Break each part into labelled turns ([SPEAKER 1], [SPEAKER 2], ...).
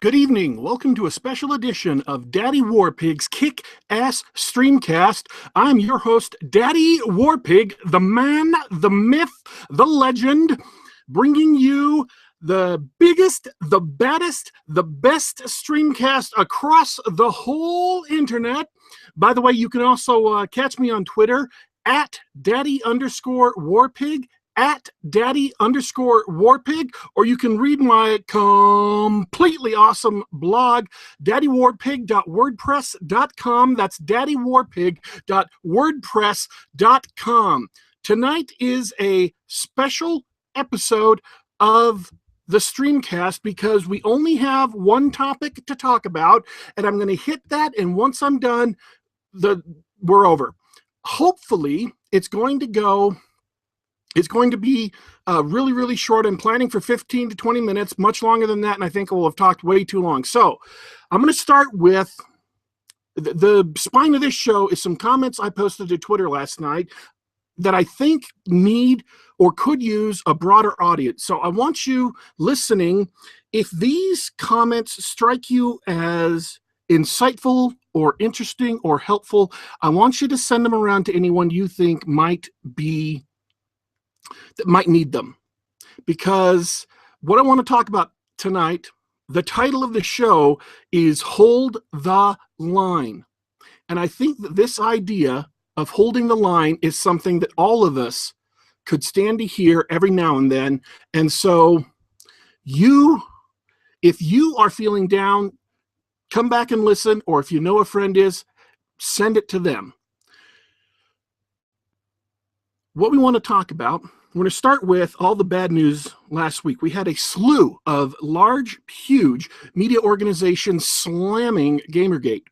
[SPEAKER 1] Good evening. Welcome to a special edition of Daddy Warpig's Kick Ass Streamcast. I'm your host, Daddy Warpig, the man, the myth, the legend, bringing you the biggest, the baddest, the best streamcast across the whole internet. By the way, you can also catch me on Twitter at Daddy_Warpig. At Daddy_Warpig, or you can read my completely awesome blog, daddywarpig.wordpress.com. That's daddywarpig.wordpress.com. Tonight is a special episode of the Streamcast because we only have one topic to talk about, and I'm going to hit that, and once I'm done, we're over. Hopefully, it's going to be really, really short. I'm planning for 15 to 20 minutes, much longer than that, and I think I will have talked way too long. So I'm going to start with the spine of this show is some comments I posted to Twitter last night that I think need or could use a broader audience. So I want you listening, if these comments strike you as insightful or interesting or helpful, I want you to send them around to anyone you think might need them, because what I want to talk about tonight, the title of the show is Hold the Line. And I think that this idea of holding the line is something that all of us could stand to hear every now and then. And so if you are feeling down, come back and listen, or if you know a friend is, send it to them. What we want to talk about, we're going to start with all the bad news last week. We had a slew of large, huge media organizations slamming Gamergate.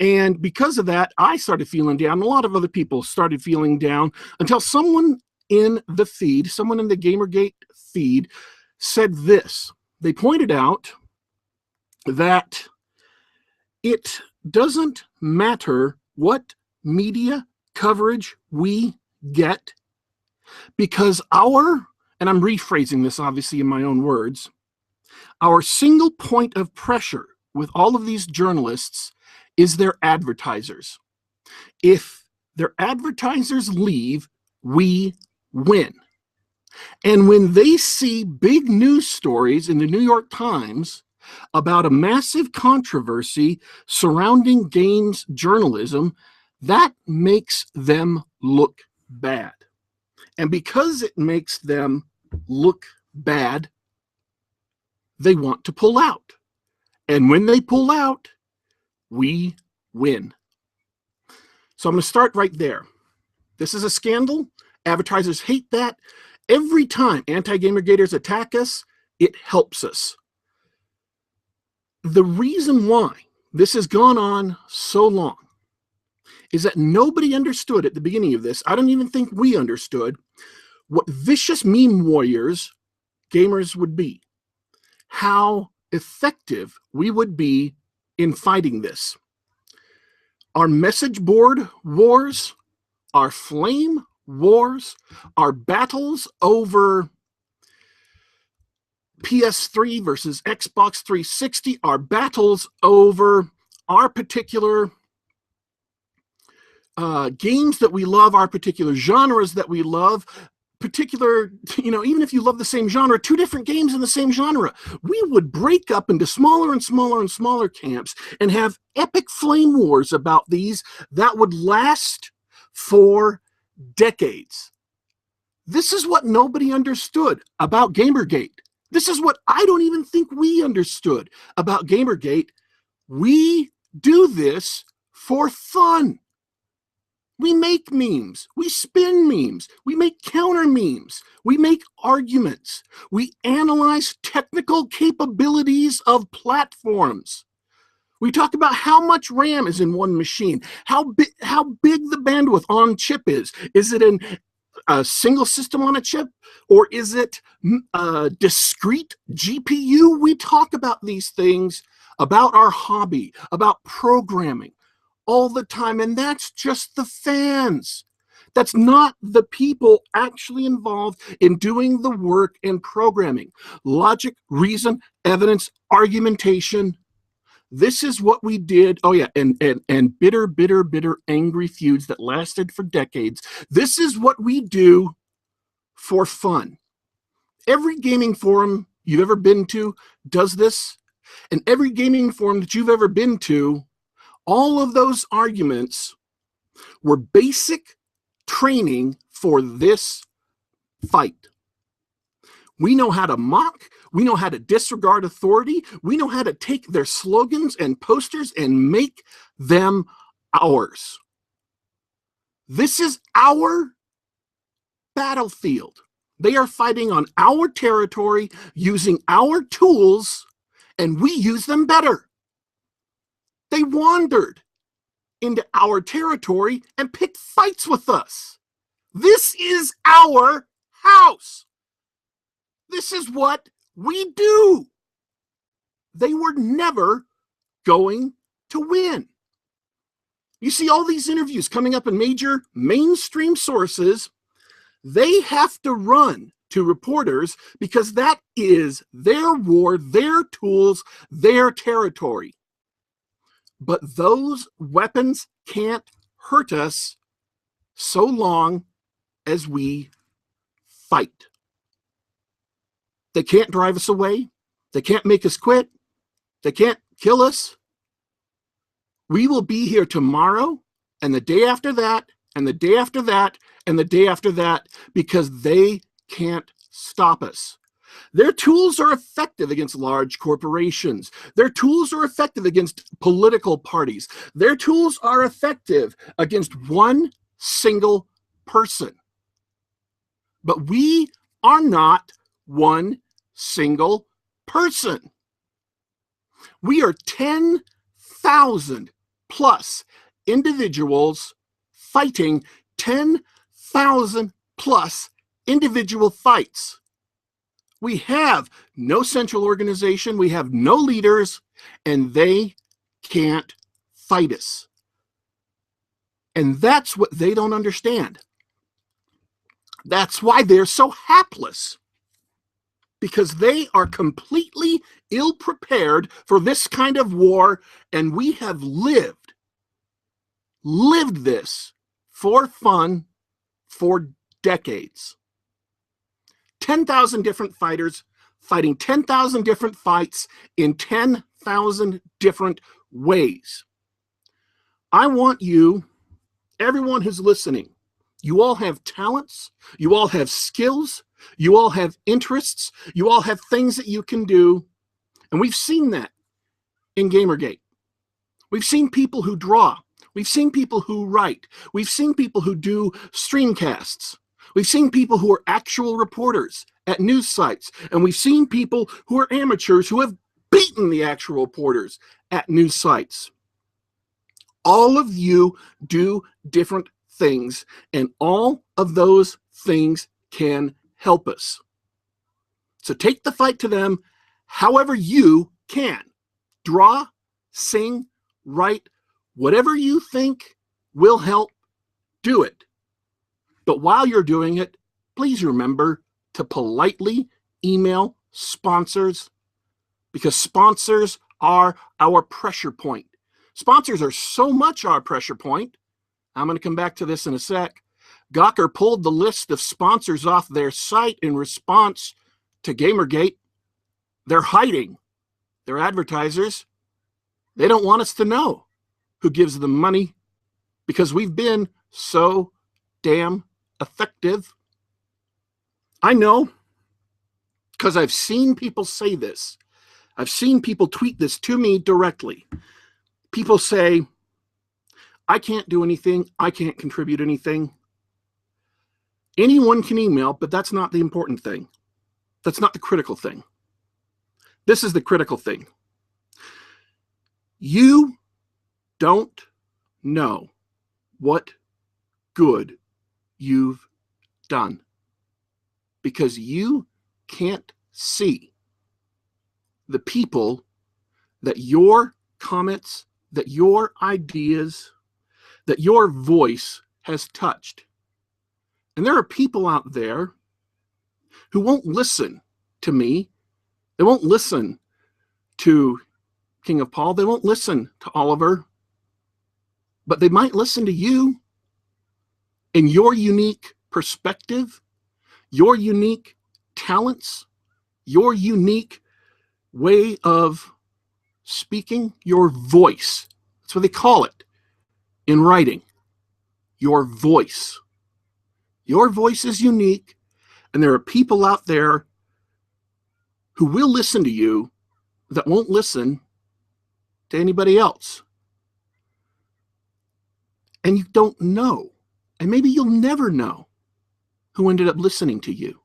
[SPEAKER 1] And because of that, I started feeling down. A lot of other people started feeling down until someone in the Gamergate feed said this. They pointed out that it doesn't matter what media coverage we get, because and I'm rephrasing this obviously in my own words, our single point of pressure with all of these journalists is their advertisers. If their advertisers leave, we win. And when they see big news stories in the New York Times about a massive controversy surrounding games journalism, that makes them look bad. And because it makes them look bad, they want to pull out. And when they pull out, we win. So I'm going to start right there. This is a scandal. Advertisers hate that. Every time anti-Gamergaters attack us, it helps us. The reason why this has gone on so long is that nobody understood at the beginning of this. I don't even think we understood what vicious meme warriors gamers would be, how effective we would be in fighting this. Our message board wars, our flame wars, our battles over PS3 versus Xbox 360, our battles over our particular games that we love, our particular genres that we love, even if you love the same genre, two different games in the same genre, we would break up into smaller and smaller and smaller camps and have epic flame wars about these that would last for decades. This is what nobody understood about Gamergate. This is what I don't even think we understood about Gamergate. We do this for fun. We make memes, we spin memes, we make counter memes, we make arguments, we analyze technical capabilities of platforms. We talk about how much RAM is in one machine, how big the bandwidth on chip is. Is it a single system on a chip, or is it a discrete GPU? We talk about these things, about our hobby, about programming, all the time, and that's just the fans. That's not the people actually involved in doing the work in programming. Logic, reason, evidence, argumentation. This is what we did. Oh, yeah, and bitter, angry feuds that lasted for decades. This is what we do for fun. Every gaming forum you've ever been to does this, and every gaming forum that you've ever been to, all of those arguments were basic training for this fight. We know how to mock. We know how to disregard authority. We know how to take their slogans and posters and make them ours. This is our battlefield. They are fighting on our territory using our tools, and we use them better. They wandered into our territory and picked fights with us. This is our house. This is what we do. They were never going to win. You see all these interviews coming up in major mainstream sources. They have to run to reporters because that is their war, their tools, their territory. But those weapons can't hurt us so long as we fight. They can't drive us away. They can't make us quit. They can't kill us. We will be here tomorrow and the day after that and the day after that and the day after that because they can't stop us. Their tools are effective against large corporations. Their tools are effective against political parties. Their tools are effective against one single person. But we are not one single person. We are 10,000 plus individuals fighting 10,000 plus individual fights. We have no central organization, we have no leaders, and they can't fight us. And that's what they don't understand. That's why they're so hapless. Because they are completely ill-prepared for this kind of war, and we have lived this for fun for decades. 10,000 different fighters fighting 10,000 different fights in 10,000 different ways. I want you, everyone who's listening, you all have talents, you all have skills, you all have interests, you all have things that you can do, and we've seen that in Gamergate. We've seen people who draw, we've seen people who write, we've seen people who do streamcasts, we've seen people who are actual reporters at news sites, and we've seen people who are amateurs who have beaten the actual reporters at news sites. All of you do different things, and all of those things can help us. So take the fight to them however you can. Draw, sing, write, whatever you think will help, do it. But while you're doing it, please remember to politely email sponsors, because sponsors are our pressure point. Sponsors are so much our pressure point. I'm going to come back to this in a sec. Gawker pulled the list of sponsors off their site in response to Gamergate. They're hiding. They're advertisers. They don't want us to know who gives them money because we've been so damn effective. I know because I've seen people say this. I've seen people tweet this to me directly. People say, I can't do anything. I can't contribute anything. Anyone can email, but that's not the important thing. That's not the critical thing. This is the critical thing. You don't know what good you've done because you can't see the people that your comments, that your ideas, that your voice has touched. And there are people out there who won't listen to me. They won't listen to King of Paul. They won't listen to Oliver, but they might listen to you and your unique perspective, your unique talents, your unique way of speaking, your voice. That's what they call it in writing. Your voice. Your voice is unique, and there are people out there who will listen to you that won't listen to anybody else. And you don't know, and maybe you'll never know who ended up listening to you.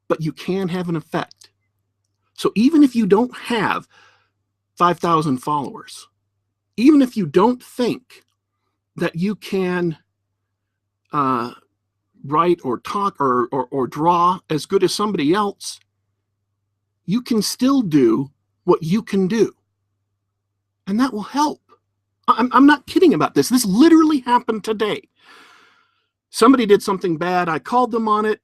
[SPEAKER 1] But you can have an effect. So even if you don't have 5,000 followers, even if you don't think that you can write or talk or draw as good as somebody else, you can still do what you can do. And that will help. I'm not kidding about this. This literally happened today. Somebody did something bad. I called them on it.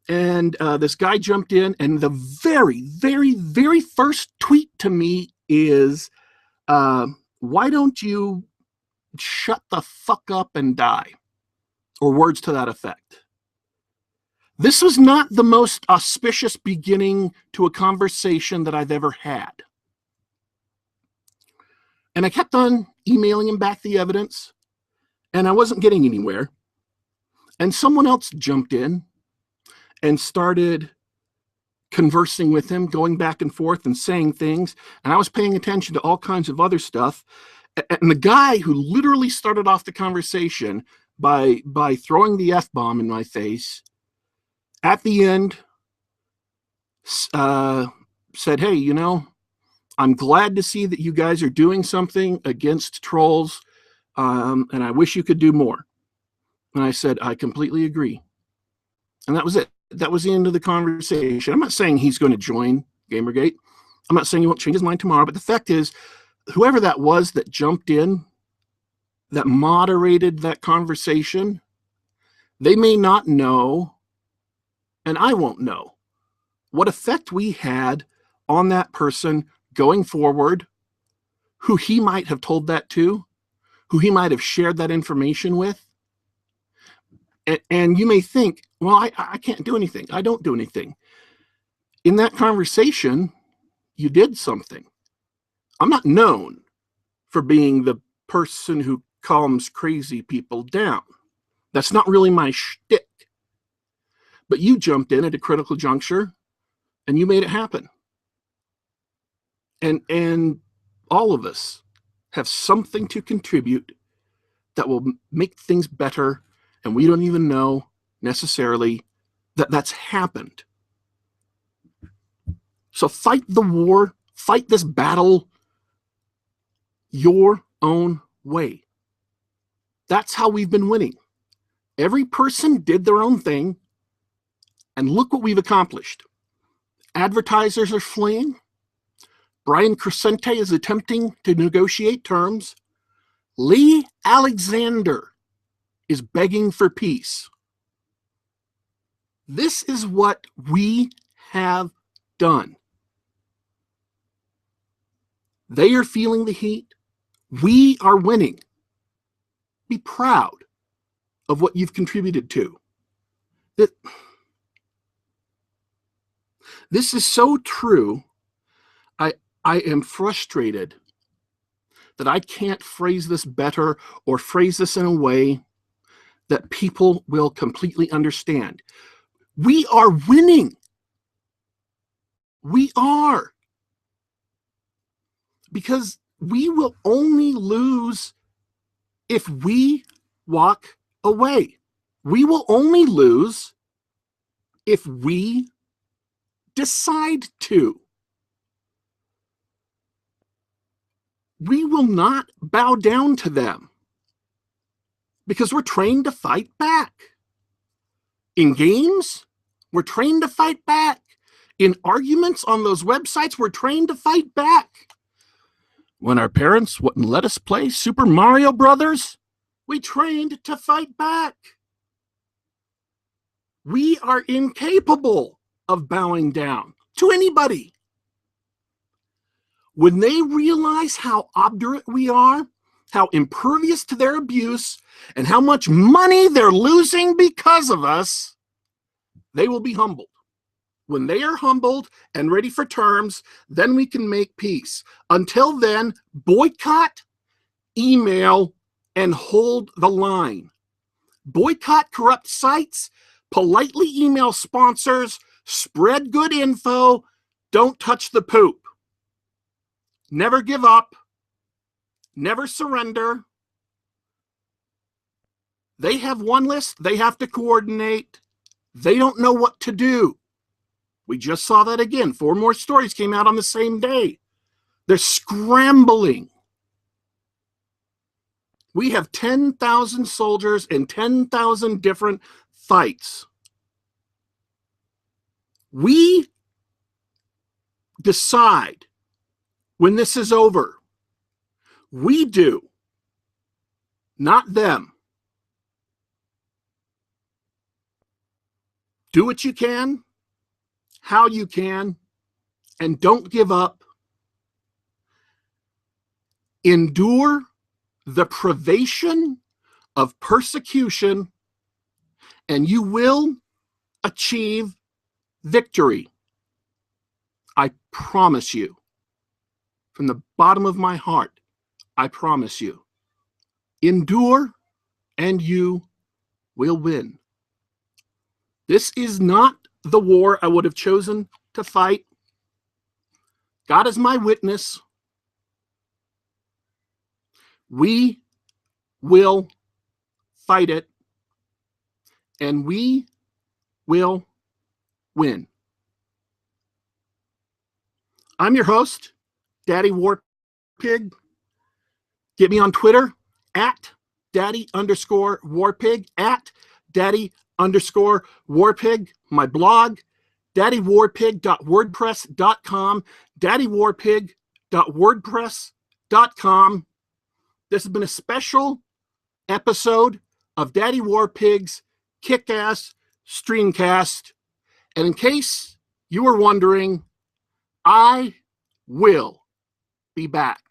[SPEAKER 1] And this guy jumped in. And the very, very, very first tweet to me is, why don't you shut the fuck up and die? Or words to that effect. This was not the most auspicious beginning to a conversation that I've ever had. And I kept on emailing him back the evidence, and I wasn't getting anywhere. And someone else jumped in and started conversing with him, going back and forth and saying things. And I was paying attention to all kinds of other stuff. And the guy who literally started off the conversation by throwing the F-bomb in my face, at the end said, hey, you know, I'm glad to see that you guys are doing something against trolls, and I wish you could do more. And I said, I completely agree. And that was it. That was the end of the conversation. I'm not saying he's going to join Gamergate. I'm not saying he won't change his mind tomorrow. But the fact is, whoever that was that jumped in, that moderated that conversation, they may not know, and I won't know, what effect we had on that person going forward, who he might have told that to, who he might have shared that information with. And you may think, well, I can't do anything. I don't do anything. In that conversation, you did something. I'm not known for being the person who calms crazy people down. That's not really my shtick. But you jumped in at a critical juncture, and you made it happen. And all of us have something to contribute that will make things better, and we don't even know necessarily that that's happened. So fight the war, fight this battle your own way. That's how we've been winning. Every person did their own thing, and look what we've accomplished. Advertisers are fleeing. Brian Crescente is attempting to negotiate terms. Lee Alexander is begging for peace. This is what we have done. They are feeling the heat. We are winning. Be proud of what you've contributed to. This is so true. I am frustrated that I can't phrase this better or phrase this in a way that people will completely understand. We are winning. We are. Because we will only lose if we walk away. We will only lose if we decide to. We will not bow down to them because we're trained to fight back. In games, we're trained to fight back. In arguments on those websites, we're trained to fight back. When our parents wouldn't let us play Super Mario Brothers, we trained to fight back. We are incapable of bowing down to anybody. When they realize how obdurate we are, how impervious to their abuse, and how much money they're losing because of us, they will be humbled. When they are humbled and ready for terms, then we can make peace. Until then, boycott, email, and hold the line. Boycott corrupt sites, politely email sponsors, spread good info, don't touch the poop. Never give up, never surrender. They have one list, they have to coordinate. They don't know what to do. We just saw that again. 4 more stories came out on the same day. They're scrambling. We have 10,000 soldiers in 10,000 different fights. We decide when this is over. We do, not them. Do what you can, how you can, and don't give up. Endure the privation of persecution, and you will achieve victory. I promise you. From the bottom of my heart, I promise you. Endure, and you will win. This is not the war I would have chosen to fight. God is my witness. We will fight it, and we will win. I'm your host, Daddy Warpig. Get me on Twitter at Daddy_Warpig, at Daddy_Warpig. My blog, daddywarpig.wordpress.com, daddywarpig.wordpress.com. This has been a special episode of Daddy Warpig's Kick Ass Streamcast. And in case you were wondering, I will be back.